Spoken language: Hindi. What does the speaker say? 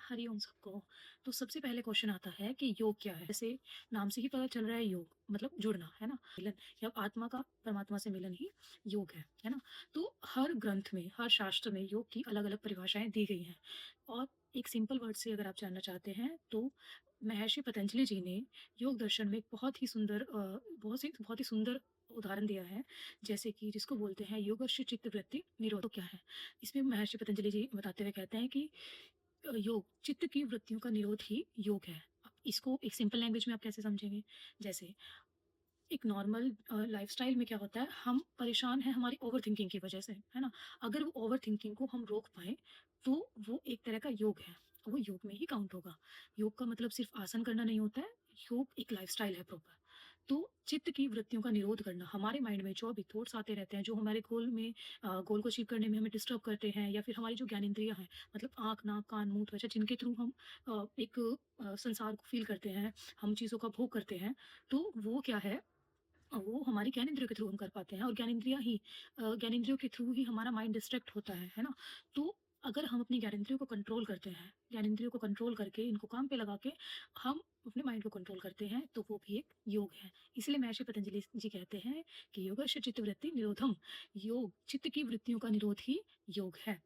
हरिओम सबको। तो सबसे पहले क्वेश्चन आता है कि योग क्या है? जैसे नाम से ही पता चल रहा है योग मतलब जुड़ना, है ना? मिलन या आत्मा का परमात्मा से मिलन ही योग है ना? तो हर ग्रंथ में, हर शास्त्र में योग की अलग-अलग परिभाषाएँ दी गई हैं और एक सिंपल वर्ड से अगर आप जानना चाहते हैं तो महर्षि पतंजलि जी ने योग दर्शन में एक बहुत ही सुंदर उदाहरण दिया है, जैसे कि जिसको बोलते हैं योगस्य चित्तवृत्ति निरोध। तो क्या है? इसमें महर्षि पतंजलि जी बताते हुए कहते हैं कि योग चित्त की वृत्तियों का निरोध ही योग है। अब इसको एक सिंपल लैंग्वेज में आप कैसे समझेंगे? जैसे एक नॉर्मल लाइफ़स्टाइल में क्या होता है, हम परेशान हैं हमारी ओवरथिंकिंग की वजह से, है ना? अगर वो ओवरथिंकिंग को हम रोक पाएँ, तो वो एक तरह का योग है, वो योग में ही काउंट होगा। योग का मतलब सिर्फ़ आसन करना नहीं होता है, योग एक लाइफ़स्टाइल है प्रॉपर। तो चित्त की वृत्तियों का निरोध करना, हमारे माइंड में जो भी थॉट्स आते रहते हैं, जो हमारे गोल को अचीव करने में हमें डिस्टर्ब करते हैं या फिर हमारी जो ज्ञानेंद्रियाँ हैं, मतलब आँख, नाक, कान, मुँह, त्वचा जिनके थ्रू हम संसार को फ़ील करते हैं, हम चीज़ों का भोग करते हैं, तो वो क्या है वो हमारी ज्ञानेंद्रियों के थ्रू हम कर पाते हैं और ज्ञानेंद्रियों के थ्रू ही हमारा माइंड डिस्ट्रैक्ट होता है ना? तो अगर हम अपनी ज्ञानेंद्रियों को कंट्रोल करते हैं, ज्ञानेंद्रियों को कंट्रोल करके इनको काम पे लगा के हम अपने माइंड को कंट्रोल करते हैं, तो वो भी एक योग है। इसलिए महर्षि पतंजलि जी कहते हैं कि योगस्य चित्तवृत्ति निरोधम, योग चित्त की वृत्तियों का निरोध ही योग है।